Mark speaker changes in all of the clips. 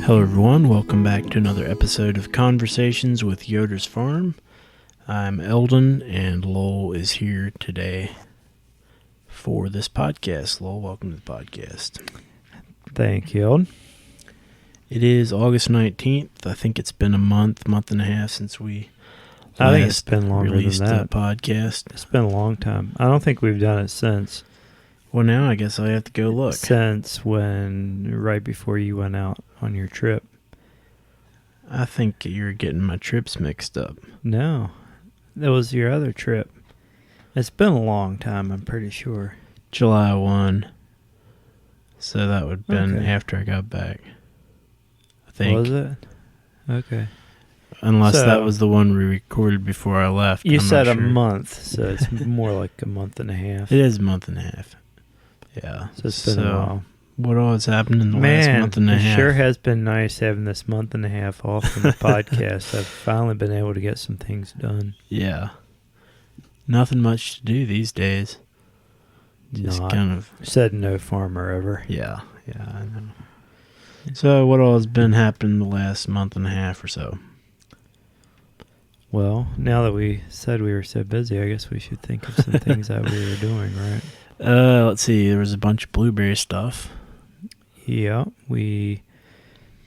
Speaker 1: Hello everyone, welcome back to another episode of Conversations with Yoders Farm. I'm Eldon and Lowell is here today for this podcast. Lowell, welcome to the podcast.
Speaker 2: Thank you, Eldon.
Speaker 1: It is August 19th. I think it's been a month and a half since we
Speaker 2: it's been longer
Speaker 1: released
Speaker 2: than that.
Speaker 1: The podcast.
Speaker 2: It's been a long time. I don't think we've done it since.
Speaker 1: Well, now I guess I have to go look.
Speaker 2: Since right before you went out on your trip.
Speaker 1: I think you're getting my trips mixed up.
Speaker 2: No, that was your other trip. It's been a long time, I'm pretty sure.
Speaker 1: July 1. So that would have been
Speaker 2: Okay.
Speaker 1: after I got back. I think.
Speaker 2: Was it? Okay.
Speaker 1: Unless
Speaker 2: So-
Speaker 1: that was the one we recorded before I left.
Speaker 2: You
Speaker 1: I'm
Speaker 2: said
Speaker 1: not
Speaker 2: a
Speaker 1: sure.
Speaker 2: month, so it's more like a month and a half.
Speaker 1: It is a month and a half. Yeah.
Speaker 2: So it's been a while.
Speaker 1: What all has happened in the last month and a half?
Speaker 2: It sure has been nice having this month and a half off from the podcast. I've finally been able to get some things done.
Speaker 1: Yeah. Nothing much to do these days. Just
Speaker 2: Not
Speaker 1: kind of.
Speaker 2: said no farmer ever.
Speaker 1: Yeah, I know. So what all has been happening the last month and a half or so?
Speaker 2: Well, now that we said we were so busy, I guess we should think of some things that we were doing, right?
Speaker 1: Let's see. There was a bunch of blueberry stuff.
Speaker 2: Yeah, we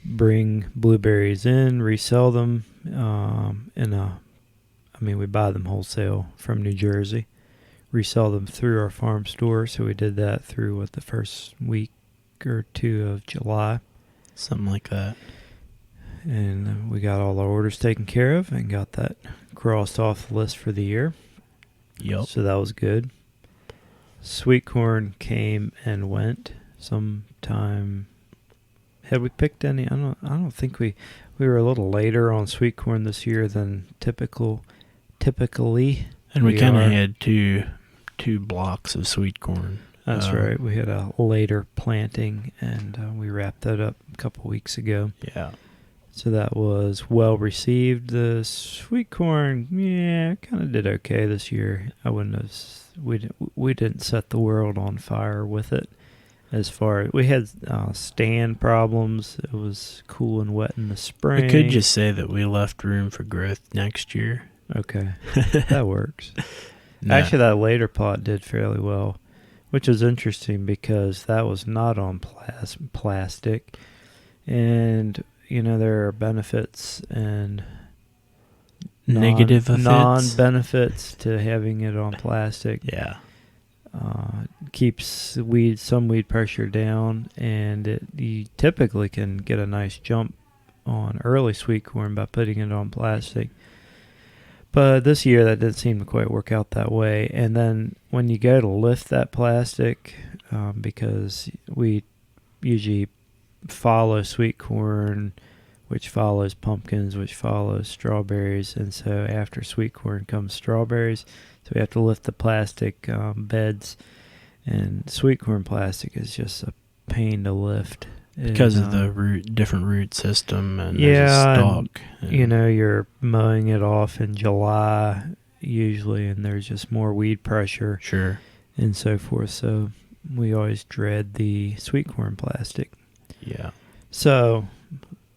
Speaker 2: bring blueberries in, resell them, we buy them wholesale from New Jersey, resell them through our farm store. So we did that through the first week or two of July.
Speaker 1: Something like that.
Speaker 2: And we got all our orders taken care of and got that crossed off the list for the year.
Speaker 1: Yep.
Speaker 2: So that was good. Sweet corn came and went sometime. Had we picked any? I don't think we were a little later on sweet corn this year than typically.
Speaker 1: And we kind
Speaker 2: are.
Speaker 1: of had two blocks of sweet corn.
Speaker 2: That's right. We had a later planting, and we wrapped that up a couple weeks ago.
Speaker 1: Yeah.
Speaker 2: So that was well received. The sweet corn, kind of did okay this year. I wouldn't have. We didn't set the world on fire with it. As far as we had stand problems, it was cool and wet in the spring.
Speaker 1: We could just say that we left room for growth next year.
Speaker 2: Okay, that works.
Speaker 1: No.
Speaker 2: Actually, that later plot did fairly well, which is interesting because that was not on plastic, and there are benefits and
Speaker 1: negative effects.
Speaker 2: non-benefits to having it on plastic.
Speaker 1: Yeah.
Speaker 2: Keeps some weed pressure down, and you typically can get a nice jump on early sweet corn by putting it on plastic. But this year that didn't seem to quite work out that way. And then when you go to lift that plastic, because we usually follow sweet corn, which follows pumpkins, which follows strawberries, and so after sweet corn comes strawberries. So we have to lift the plastic beds, and sweet corn plastic is just a pain to lift.
Speaker 1: Because of the different root system and
Speaker 2: yeah,
Speaker 1: there's a stalk.
Speaker 2: You're mowing it off in July usually, and there's just more weed pressure.
Speaker 1: Sure.
Speaker 2: And so forth. So we always dread the sweet corn plastic.
Speaker 1: Yeah.
Speaker 2: So,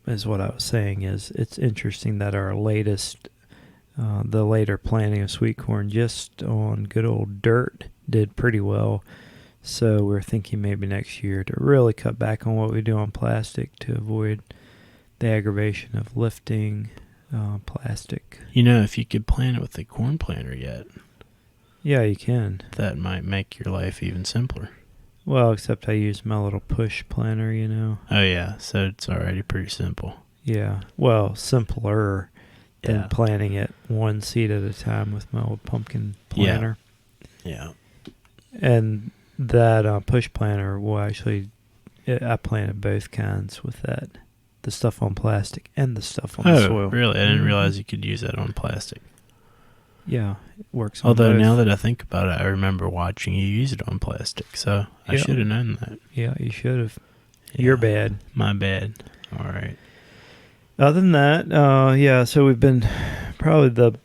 Speaker 2: as what I was saying is, it's interesting that our latest, the later planting of sweet corn just on good old dirt did pretty well. So we're thinking maybe next year to really cut back on what we do on plastic to avoid the aggravation of lifting plastic.
Speaker 1: If you could plant it with a corn planter yet,
Speaker 2: Yeah, you can.
Speaker 1: that might make your life even simpler.
Speaker 2: Well, except I use my little push planter,
Speaker 1: Oh, yeah. So it's already pretty simple.
Speaker 2: Yeah. Well, simpler than
Speaker 1: Yeah.
Speaker 2: planting it one seed at a time with my old pumpkin planter.
Speaker 1: Yeah.
Speaker 2: And that push planter will actually, I planted both kinds with that. The stuff on plastic and the stuff on the soil.
Speaker 1: Really? I didn't realize you could use that on plastic.
Speaker 2: Yeah, it works on
Speaker 1: Although
Speaker 2: both.
Speaker 1: now that I think about it, I remember watching you use it on plastic. So I
Speaker 2: Yeah.
Speaker 1: should have known that.
Speaker 2: Yeah, you should have.
Speaker 1: Yeah.
Speaker 2: You're bad.
Speaker 1: My bad. All right.
Speaker 2: Other than that, so we've been probably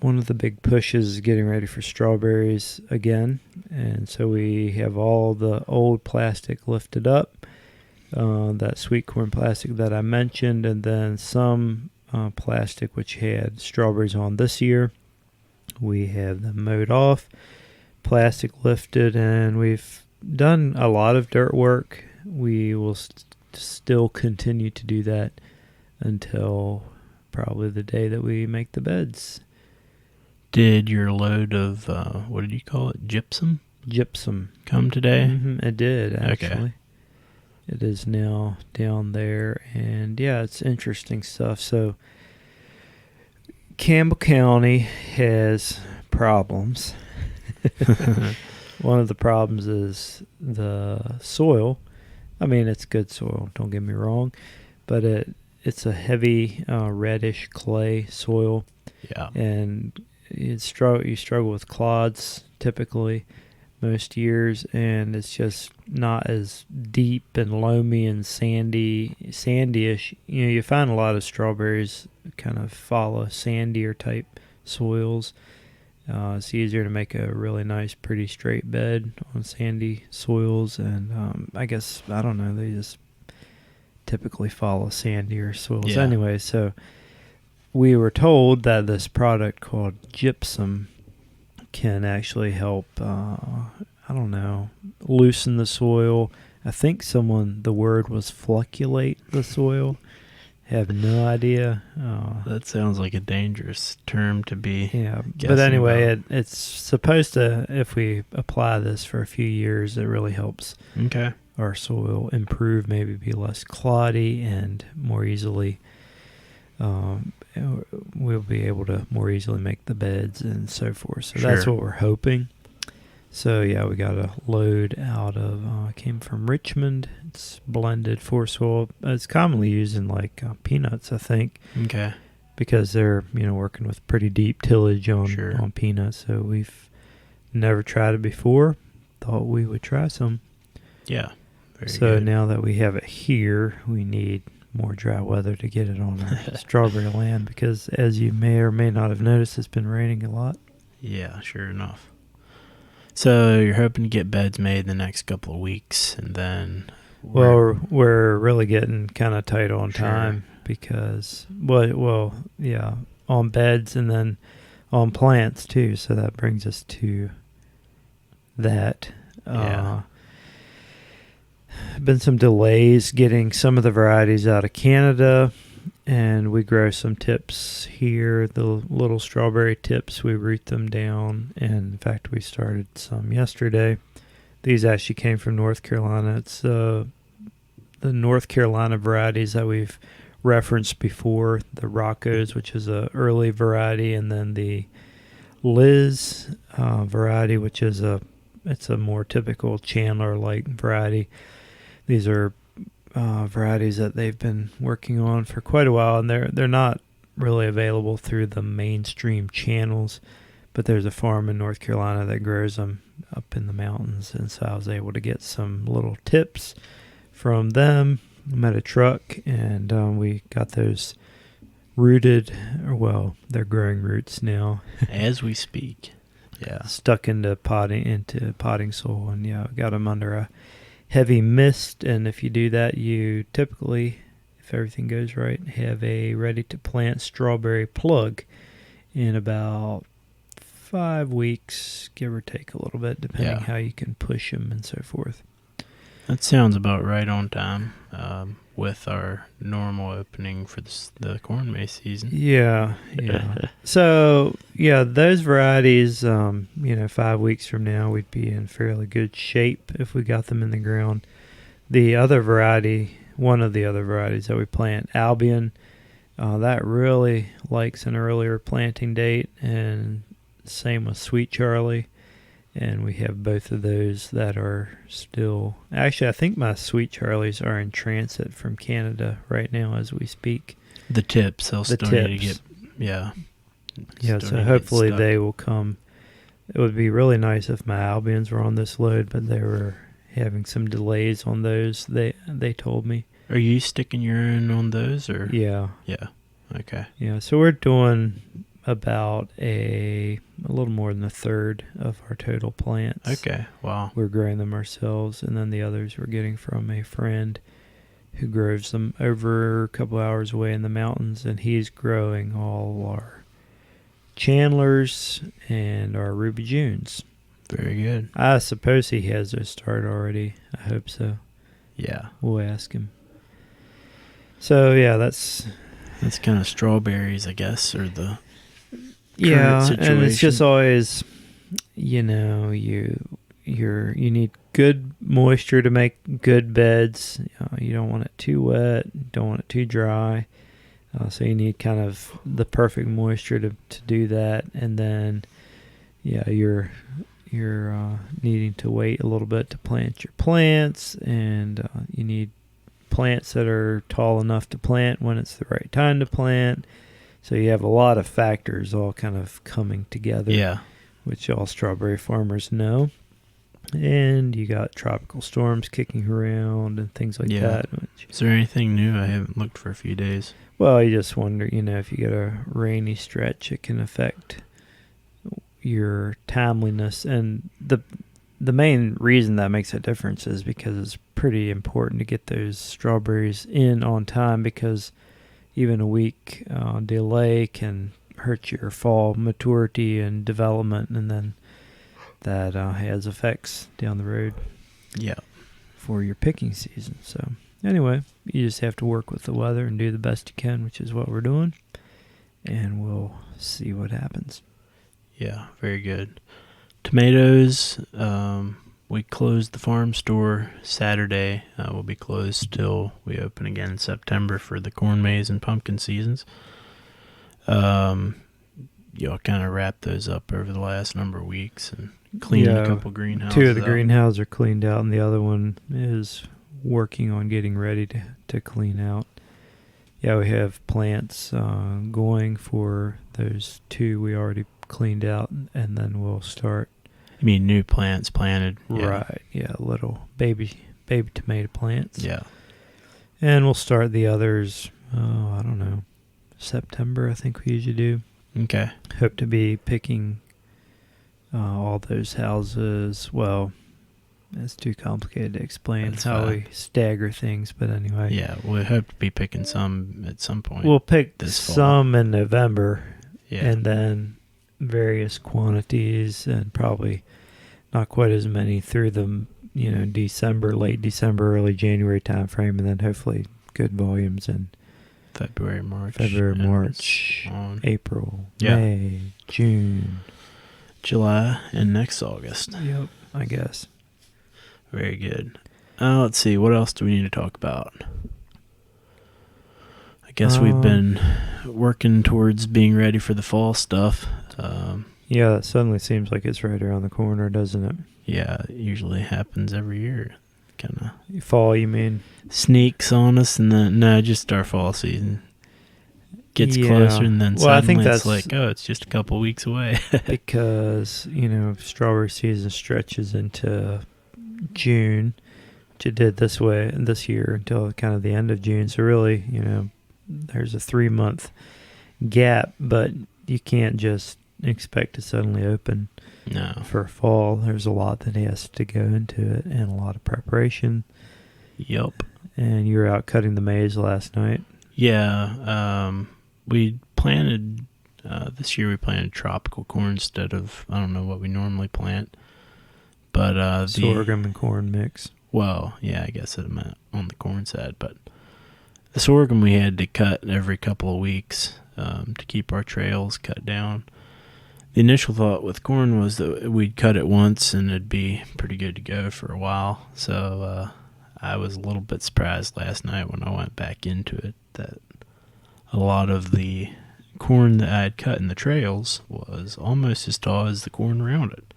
Speaker 2: one of the big pushes is getting ready for strawberries again. And so we have all the old plastic lifted up that sweet corn plastic that I mentioned, and then some plastic which had strawberries on this year. We have them mowed off, plastic lifted, and we've done a lot of dirt work. We will still continue to do that until probably the day that we make the beds.
Speaker 1: Did your load of, what did you call it, gypsum come today?
Speaker 2: It did, actually.
Speaker 1: Okay.
Speaker 2: It is now down there, and yeah, it's interesting stuff. So Campbell County has problems. One of the problems is the soil. I mean, it's good soil, don't get me wrong, but it's a heavy reddish clay soil.
Speaker 1: Yeah.
Speaker 2: And you struggle with clods typically most years, and it's just not as deep and loamy and sandyish. You find a lot of strawberries kind of follow sandier type soils. It's easier to make a really nice, pretty straight bed on sandy soils, and I guess, I don't know, they just typically follow sandier soils anyway. So we were told that this product called gypsum can actually help, loosen the soil. I think the word was flocculate the soil. Have no idea.
Speaker 1: That sounds like a dangerous term to be.
Speaker 2: Yeah, but anyway, it's supposed to, if we apply this for a few years, it really helps our soil improve, maybe be less cloddy and more easily, we'll be able to more easily make the beds and so forth. So that's what we're hoping. So yeah, we got a load out of, came from Richmond. It's blended for soil. It's commonly used in like peanuts, I think.
Speaker 1: Okay.
Speaker 2: Because they're, working with pretty deep tillage on peanuts. So we've never tried it before. Thought we would try some.
Speaker 1: Yeah. Very
Speaker 2: so
Speaker 1: good.
Speaker 2: Now that we have it here, we need more dry weather to get it on our strawberry land, because as you may or may not have noticed, it's been raining a lot.
Speaker 1: Yeah, sure enough. So you're hoping to get beds made the next couple of weeks, and then...
Speaker 2: we're really getting kind of tight on time because, on beds and then on plants too. So that brings us to that. Been some delays getting some of the varieties out of Canada, and we grow some tips here, the little strawberry tips. We root them down, and in fact we started some yesterday. These actually came from North Carolina. It's the North Carolina varieties that we've referenced before, the Roccos, which is a early variety, and then the Liz variety, which is it's a more typical Chandler-like variety. These are varieties that they've been working on for quite a while, and they're not really available through the mainstream channels, but there's a farm in North Carolina that grows them up in the mountains, and so I was able to get some little tips from them. I met a truck, and we got those rooted, they're growing roots now
Speaker 1: as we speak. Yeah,
Speaker 2: stuck into potting soil, and got them under a heavy mist. And if you do that, you typically, if everything goes right, have a ready to plant strawberry plug in about 5 weeks, give or take a little bit, depending how you can push them and so forth.
Speaker 1: That sounds about right on time with our normal opening for the corn maze season. Yeah.
Speaker 2: So, those varieties, 5 weeks from now, we'd be in fairly good shape if we got them in the ground. The other variety, one of the other varieties that we plant, Albion, that really likes an earlier planting date, and same with Sweet Charlie. And we have both of those that are still... Actually, I think my Sweet Charlies are in transit from Canada right now as we speak.
Speaker 1: The tips, they'll still need to get...
Speaker 2: Yeah, so hopefully they will come. It would be really nice if my Albions were on this load, but they were having some delays on those, they told me.
Speaker 1: Are you sticking your own on those, or...?
Speaker 2: Yeah.
Speaker 1: Yeah, okay.
Speaker 2: Yeah, so we're doing about a little more than a third of our total plants.
Speaker 1: Okay, wow.
Speaker 2: We're growing them ourselves, and then the others we're getting from a friend who grows them over a couple hours away in the mountains, and he's growing all our Chandlers and our Ruby Junes.
Speaker 1: Very good.
Speaker 2: I suppose he has those started already. I hope so.
Speaker 1: Yeah.
Speaker 2: We'll ask him. So, yeah, that's
Speaker 1: kind of strawberries, I guess, or the
Speaker 2: yeah,
Speaker 1: situation.
Speaker 2: And it's just always, you need good moisture to make good beds. You don't want it too wet, don't want it too dry. So you need kind of the perfect moisture to do that. And then, yeah, you're needing to wait a little bit to plant your plants, and you need plants that are tall enough to plant when it's the right time to plant. So you have a lot of factors all kind of coming together.
Speaker 1: Yeah.
Speaker 2: Which all strawberry farmers know. And you got tropical storms kicking around and things like that.
Speaker 1: Is there anything new? I haven't looked for a few days.
Speaker 2: Well, you just wonder, if you get a rainy stretch, it can affect your timeliness. And the main reason that makes a difference is because it's pretty important to get those strawberries in on time, because even a week delay can hurt your fall maturity and development, and then that has effects down the road.
Speaker 1: Yeah.
Speaker 2: For your picking season. So anyway, you just have to work with the weather and do the best you can, which is what we're doing, and we'll see what happens.
Speaker 1: Yeah, very good. Tomatoes, we closed the farm store Saturday. We'll be closed till we open again in September for the corn, maize, and pumpkin seasons. Y'all kind of wrapped those up over the last number of weeks and cleaned a couple greenhouses.
Speaker 2: 2 of the greenhouses are cleaned out, and the other one is working on getting ready to clean out. Yeah, we have plants going for those 2 we already cleaned out, and then we'll start.
Speaker 1: You mean new plants planted?
Speaker 2: Yeah. Right, yeah, little baby tomato plants.
Speaker 1: Yeah.
Speaker 2: And we'll start the others, I don't know, September I think we usually do.
Speaker 1: Okay.
Speaker 2: Hope to be picking all those houses. Well, it's too complicated to explain. That's how we stagger things, but anyway.
Speaker 1: Yeah, we hope to be picking some at some point.
Speaker 2: We'll pick some in November, and then various quantities, and probably not quite as many through the December, late December, early January time frame, and then hopefully good volumes in
Speaker 1: February, March,
Speaker 2: April, May, June,
Speaker 1: July, and next August.
Speaker 2: Yep, I guess.
Speaker 1: Very good. Let's see, what else do we need to talk about? I guess we've been working towards being ready for the fall stuff.
Speaker 2: Yeah, that suddenly seems like it's right around the corner, doesn't it?
Speaker 1: Yeah, it usually happens every year. Kind of
Speaker 2: fall, you mean?
Speaker 1: Sneaks on us, and then just our fall season gets closer, and then suddenly I think it's like, it's just a couple weeks away.
Speaker 2: Because strawberry season stretches into June, which it did this year until kind of the end of June. So really, there's a 3-month gap, but you can't just expect to suddenly open.
Speaker 1: No.
Speaker 2: For fall, there's a lot that has to go into it, and a lot of preparation.
Speaker 1: Yup.
Speaker 2: And you were out cutting the maize last night.
Speaker 1: Yeah. We planted, this year we planted tropical corn instead of, I don't know what we normally plant. But
Speaker 2: sorghum and corn mix.
Speaker 1: Well, yeah, I guess it meant on the corn side. But the sorghum we had to cut every couple of weeks to keep our trails cut down. The initial thought with corn was that we'd cut it once and it'd be pretty good to go for a while. So I was a little bit surprised last night when I went back into it that a lot of the corn that I had cut in the trails was almost as tall as the corn around it.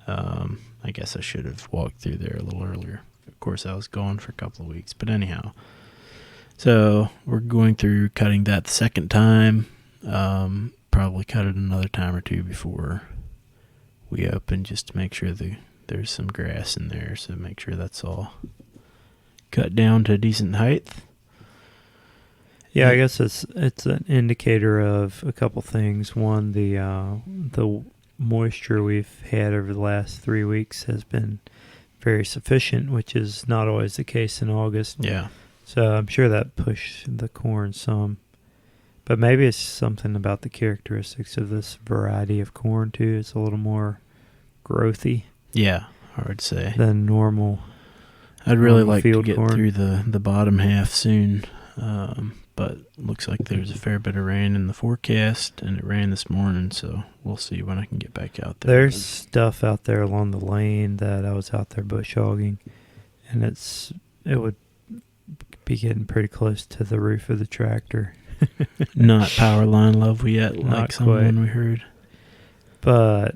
Speaker 1: I guess I should have walked through there a little earlier. Of course, I was gone for a couple of weeks. But anyhow, so we're going through cutting that the second time. Probably cut it another time or two before we open, just to make sure there's some grass in there, so make sure that's all cut down to a decent height.
Speaker 2: Yeah, I guess it's an indicator of a couple things. One, the moisture we've had over the last 3 weeks has been very sufficient, which is not always the case in August.
Speaker 1: Yeah.
Speaker 2: So I'm sure that pushed the corn some. But maybe it's something about the characteristics of this variety of corn, too. It's a little more growthy.
Speaker 1: Yeah, I would say.
Speaker 2: Than normal.
Speaker 1: I'd really like to get
Speaker 2: corn.
Speaker 1: through the bottom half soon. But looks like there's a fair bit of rain in the forecast, and it rained this morning, so we'll see when I can get back out there.
Speaker 2: There's stuff out there along the lane that I was out there bush hogging, and it would be getting pretty close to the roof of the tractor.
Speaker 1: Not power line level yet,
Speaker 2: Not
Speaker 1: like someone
Speaker 2: quite.
Speaker 1: we heard.
Speaker 2: But,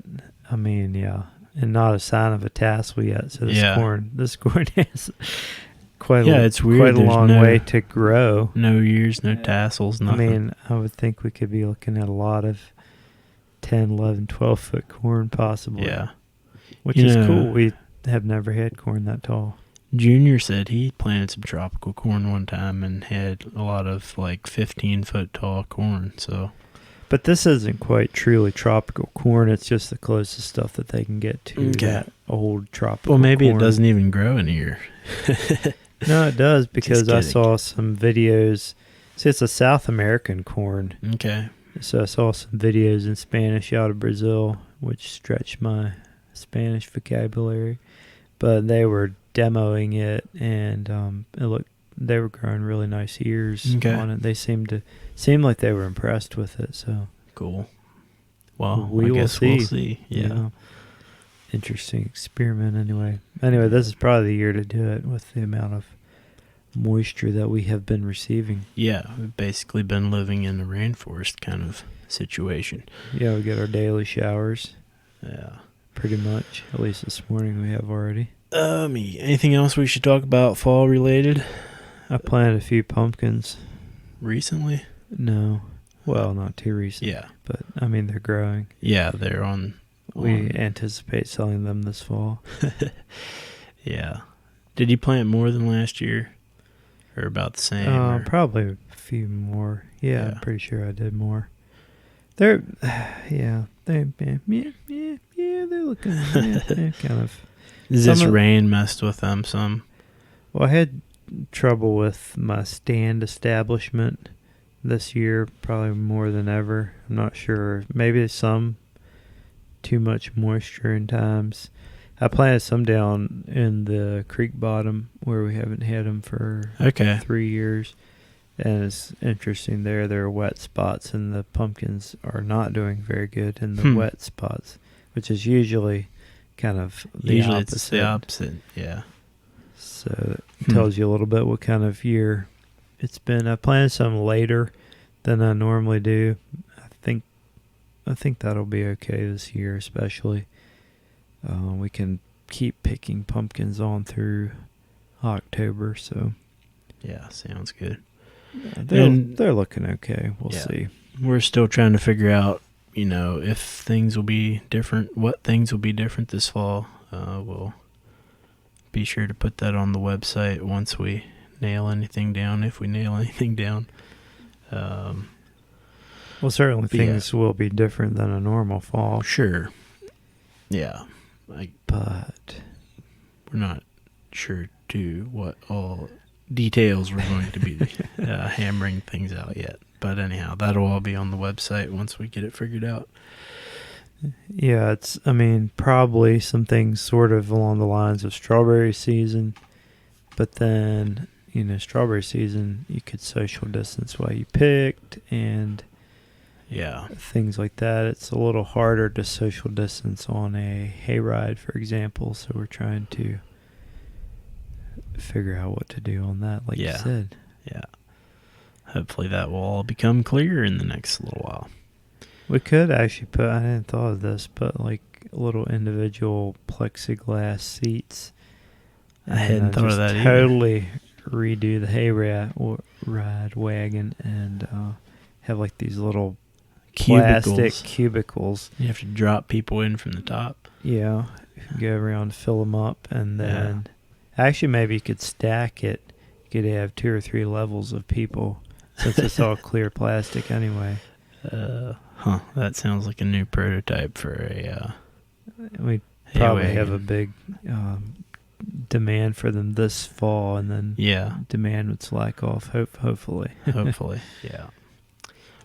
Speaker 2: I mean, yeah, and not a sign of a tassel yet, so this corn has...
Speaker 1: It's weird.
Speaker 2: Quite a
Speaker 1: There's
Speaker 2: long way to grow.
Speaker 1: No ears, no tassels, nothing.
Speaker 2: I mean, I would think we could be looking at a lot of 10, 11, 12-foot corn possibly.
Speaker 1: Yeah.
Speaker 2: Which is cool. We have never had corn that tall.
Speaker 1: Junior said he planted some tropical corn one time and had a lot of like 15-foot tall corn. So,
Speaker 2: but this isn't quite truly tropical corn. It's just the closest stuff that they can get to that old tropical
Speaker 1: Well, maybe
Speaker 2: corn.
Speaker 1: It doesn't even grow in here.
Speaker 2: No, it does, because I saw some videos. See, it's a South American corn.
Speaker 1: Okay.
Speaker 2: So I saw some videos in Spanish out of Brazil, which stretched my Spanish vocabulary. But they were demoing it, and they were growing really nice ears on it. They seemed like they were impressed with it. So
Speaker 1: cool. Well,
Speaker 2: we'll
Speaker 1: see.
Speaker 2: Yeah. Interesting experiment anyway. Anyway, this is probably the year to do it with the amount of moisture that we have been receiving.
Speaker 1: Yeah, we've basically been living in a rainforest kind of situation.
Speaker 2: Yeah, we get our daily showers.
Speaker 1: Yeah.
Speaker 2: Pretty much. At least this morning we have already.
Speaker 1: Anything else we should talk about fall related?
Speaker 2: I planted a few pumpkins.
Speaker 1: Recently?
Speaker 2: No. Well, not too recent.
Speaker 1: Yeah.
Speaker 2: But, I mean, they're growing.
Speaker 1: Yeah, they're on...
Speaker 2: We anticipate selling them this fall.
Speaker 1: Yeah. Did you plant more than last year? Or about the same?
Speaker 2: Probably a few more. Yeah, I'm pretty sure I did more. They're looking kind of...
Speaker 1: Is this rain messed with them some?
Speaker 2: Well, I had trouble with my stand establishment this year, probably more than ever. I'm not sure. Maybe some too much moisture in times. I planted some down in the creek bottom where we haven't had them for 3 years. And it's interesting there. There are wet spots, and the pumpkins are not doing very good in the wet spots, which is usually kind of the opposite.
Speaker 1: It's the opposite, yeah.
Speaker 2: So it tells you a little bit what kind of year it's been. I planted some later than I normally do. I think that'll be okay this year, especially. We can keep picking pumpkins on through October, so
Speaker 1: yeah, sounds good.
Speaker 2: They're looking okay. We'll see.
Speaker 1: We're still trying to figure out, if things will be different, what things will be different this fall. We'll be sure to put that on the website once we nail anything down, if we nail anything down.
Speaker 2: Well, certainly things will be different than a normal fall.
Speaker 1: Sure. Yeah.
Speaker 2: But
Speaker 1: we're not sure what all details we're going to be hammering things out yet. But anyhow, that'll all be on the website once we get it figured out.
Speaker 2: Yeah, probably some things sort of along the lines of strawberry season. But then, strawberry season, you could social distance while you picked and things like that. It's a little harder to social distance on a hayride, for example. So we're trying to figure out what to do on that, like you said.
Speaker 1: Yeah. Hopefully that will all become clear in the next little while.
Speaker 2: We could actually I hadn't thought of this, but like little individual plexiglass seats.
Speaker 1: I hadn't thought of that either.
Speaker 2: Totally redo the hayride wagon and have like these little plastic cubicles.
Speaker 1: You have to drop people in from the top.
Speaker 2: Yeah. Go around, fill them up, and then actually maybe you could stack it. You could have 2 or 3 levels of people since it's all clear plastic anyway.
Speaker 1: That sounds like a new prototype for a...
Speaker 2: we probably have a big demand for them this fall, and then
Speaker 1: Yeah.
Speaker 2: demand would slack off, hopefully.
Speaker 1: Hopefully, yeah.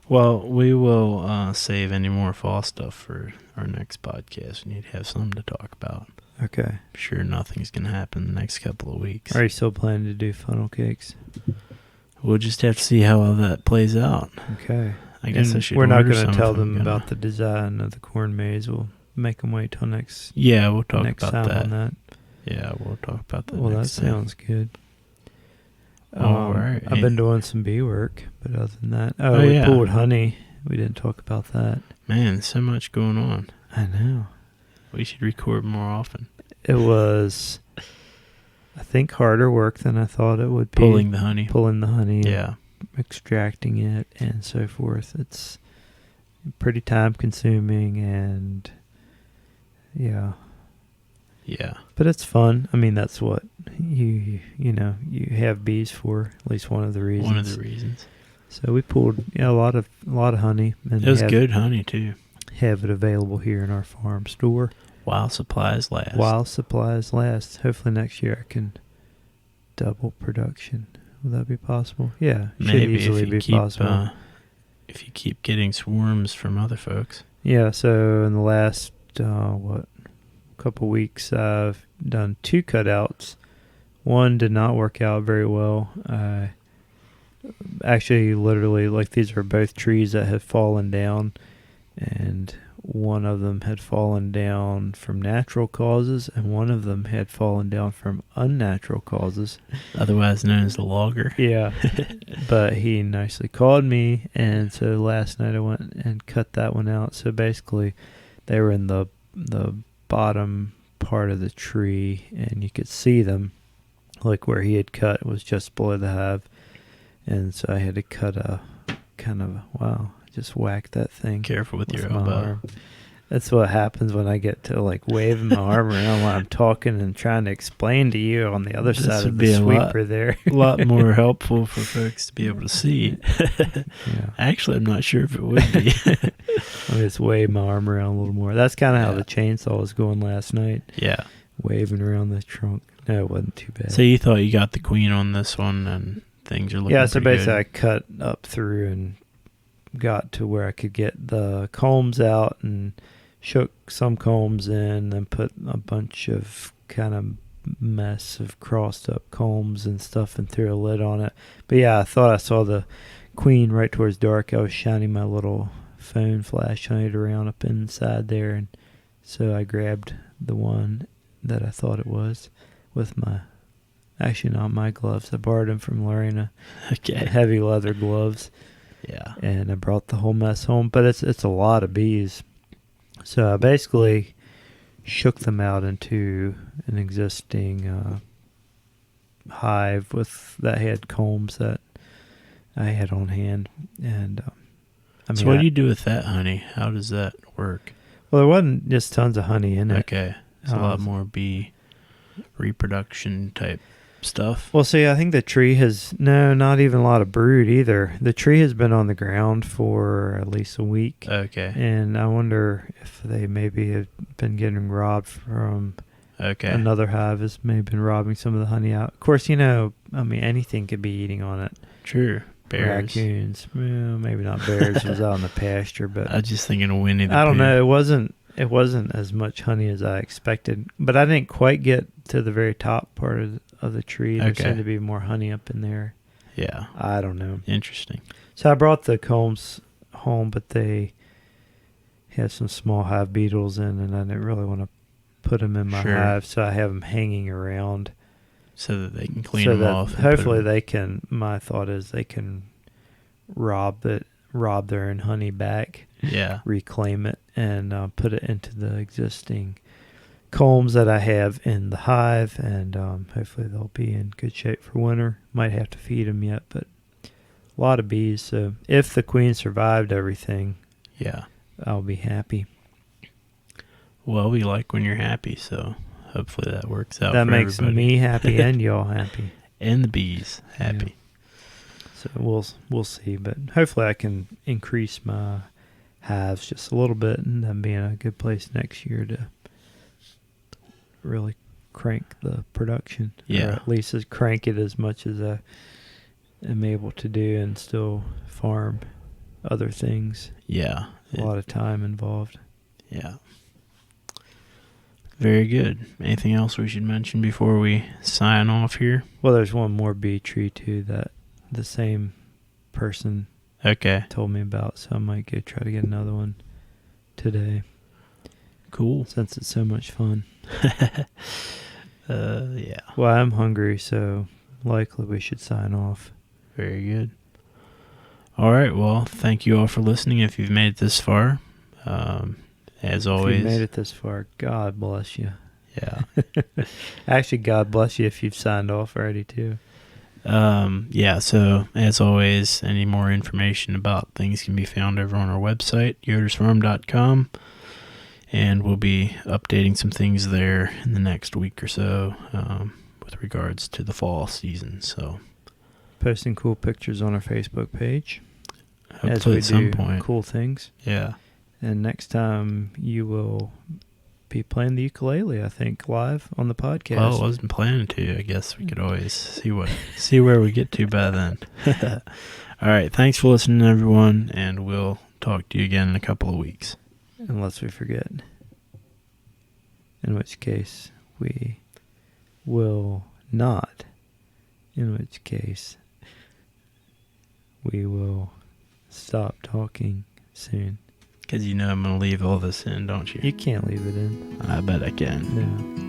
Speaker 1: Well, we will save any more fall stuff for our next podcast. We need to have something to talk about.
Speaker 2: Okay.
Speaker 1: I'm sure nothing's going to happen in the next couple of weeks.
Speaker 2: Are you still planning to do funnel cakes?
Speaker 1: We'll just have to see how all that plays out.
Speaker 2: Okay.
Speaker 1: I guess
Speaker 2: And
Speaker 1: I should.
Speaker 2: we're not
Speaker 1: going
Speaker 2: to tell them about the design of the corn maze. We'll make them wait till next.
Speaker 1: Yeah, we'll talk
Speaker 2: next
Speaker 1: about
Speaker 2: time
Speaker 1: that.
Speaker 2: on that.
Speaker 1: Yeah, we'll talk about that.
Speaker 2: Well, that
Speaker 1: next time.
Speaker 2: sounds good.
Speaker 1: All right.
Speaker 2: I've been doing some bee work, but other than that, we
Speaker 1: yeah.
Speaker 2: pulled honey. We didn't talk about that.
Speaker 1: Man, so much going on.
Speaker 2: I know.
Speaker 1: We should record more often.
Speaker 2: It was, I think, harder work than I thought it would be.
Speaker 1: Pulling the honey.
Speaker 2: Pulling the honey.
Speaker 1: Yeah.
Speaker 2: Extracting it and so forth. It's pretty time consuming, and yeah. But it's fun. I mean, that's what you have bees for. At least one of the reasons.
Speaker 1: One of the reasons.
Speaker 2: So we pulled a lot of honey, and
Speaker 1: it was good honey too.
Speaker 2: Have it available here in our farm store
Speaker 1: while supplies last.
Speaker 2: Hopefully next year I can double production. Will that be possible? Yeah,
Speaker 1: maybe
Speaker 2: should easily
Speaker 1: if you
Speaker 2: be possible.
Speaker 1: If you keep getting swarms from other folks.
Speaker 2: Yeah. So in the last couple weeks, I've done 2 cutouts. One did not work out very well. Actually, literally, like, these are both trees that have fallen down, and one of them had fallen down from natural causes, and one of them had fallen down from unnatural causes.
Speaker 1: Otherwise known as the logger.
Speaker 2: Yeah. But he nicely called me, and so last night I went and cut that one out. So basically, they were in the bottom part of the tree, and you could see them, like where he had cut was just below the hive. And so I had to cut a kind of, just whack that thing.
Speaker 1: Careful with your elbow.
Speaker 2: Arm. That's what happens when I get to, like, waving my arm around when I'm talking and trying to explain to you on the other side of the sweeper there.
Speaker 1: A lot more helpful for folks to be able to see.
Speaker 2: Yeah.
Speaker 1: Actually, I'm not sure if it would be.
Speaker 2: Let me just wave my arm around a little more. That's kind of how the chainsaw was going last night.
Speaker 1: Yeah.
Speaker 2: Waving around the trunk. No, it wasn't too bad.
Speaker 1: So you thought you got the queen on this one, and things are looking
Speaker 2: so basically
Speaker 1: good.
Speaker 2: I cut up through and got to where I could get the combs out and shook some combs in, then put a bunch of kind of mess of crossed up combs and stuff and threw a lid on it. But yeah, I thought I saw the queen right towards dark. I was shining my little phone flashlight around up inside there, and so I grabbed the one that I thought it was with my, actually not my gloves. I borrowed them from Lorena.
Speaker 1: Okay.
Speaker 2: Heavy leather gloves.
Speaker 1: Yeah.
Speaker 2: And I brought the whole mess home, but it's a lot of bees. So I basically shook them out into an existing hive that had combs that I had on hand. And
Speaker 1: so what do you do with that honey? How does that work?
Speaker 2: Well, there wasn't just tons of honey in it.
Speaker 1: Okay. It's a lot more bee reproduction type stuff.
Speaker 2: Well, see, I think the tree not even a lot of brood either. The tree has been on the ground for at least a week.
Speaker 1: Okay.
Speaker 2: And I wonder if they maybe have been getting robbed from another hive has maybe been robbing some of the honey out. Of course, anything could be eating on it.
Speaker 1: True. Bears.
Speaker 2: Raccoons. Well, maybe not bears. It was out in the pasture, but
Speaker 1: I was just thinking of Winnie the Pooh.
Speaker 2: I don't know. It wasn't as much honey as I expected, but I didn't quite get to the very top part of the tree. There seemed to be more honey up in there.
Speaker 1: Yeah.
Speaker 2: I don't know.
Speaker 1: Interesting.
Speaker 2: So I brought the combs home, but they had some small hive beetles in, and I didn't really want to put them in my hive, so I have them hanging around.
Speaker 1: So that they can clean them off.
Speaker 2: Hopefully they can, my thought is they can rob their own honey back.
Speaker 1: Yeah.
Speaker 2: Reclaim it and put it into the existing combs that I have in the hive, and hopefully they'll be in good shape for winter. Might have to feed them yet, but a lot of bees. So if the queen survived everything, I'll be happy.
Speaker 1: Well, we like when you're happy, so hopefully that works out.
Speaker 2: That
Speaker 1: for
Speaker 2: makes
Speaker 1: everybody.
Speaker 2: me happy and y'all happy,
Speaker 1: and the bees happy.
Speaker 2: Yeah. So we'll see, but hopefully I can increase my hives just a little bit, and then be in a good place next year to really crank the production.
Speaker 1: Yeah.
Speaker 2: Or at least crank it as much as I am able to do and still farm other things.
Speaker 1: Yeah.
Speaker 2: A lot of time involved.
Speaker 1: Yeah. Very good. Anything else we should mention before we sign off here?
Speaker 2: Well, there's one more bee tree too that the same person told me about, so I might go try to get another one today.
Speaker 1: Cool.
Speaker 2: Since it's so much fun.
Speaker 1: Yeah.
Speaker 2: Well, I'm hungry, so likely we should sign off.
Speaker 1: Very good. All right. Well, thank you all for listening. If you've made it this far, as always.
Speaker 2: If you made it this far, God bless you.
Speaker 1: Yeah.
Speaker 2: Actually, God bless you if you've signed off already, too.
Speaker 1: Yeah, so as always, any more information about things can be found over on our website, yodersfarm.com, and we'll be updating some things there in the next week or so with regards to the fall season. So
Speaker 2: posting cool pictures on our Facebook page
Speaker 1: hopefully
Speaker 2: as we
Speaker 1: at some
Speaker 2: do
Speaker 1: point.
Speaker 2: Cool things.
Speaker 1: Yeah.
Speaker 2: And next time you will be playing the ukulele, I think, live on the podcast.
Speaker 1: Well, I wasn't planning to. I guess we could always see where we get to by then. All right. Thanks for listening, everyone, and we'll talk to you again in a couple of weeks.
Speaker 2: Unless we forget. In which case, we will not. In which case, we will stop talking soon.
Speaker 1: Because you know I'm going to leave all this in, don't you?
Speaker 2: You can't leave it in.
Speaker 1: I bet I can.
Speaker 2: No.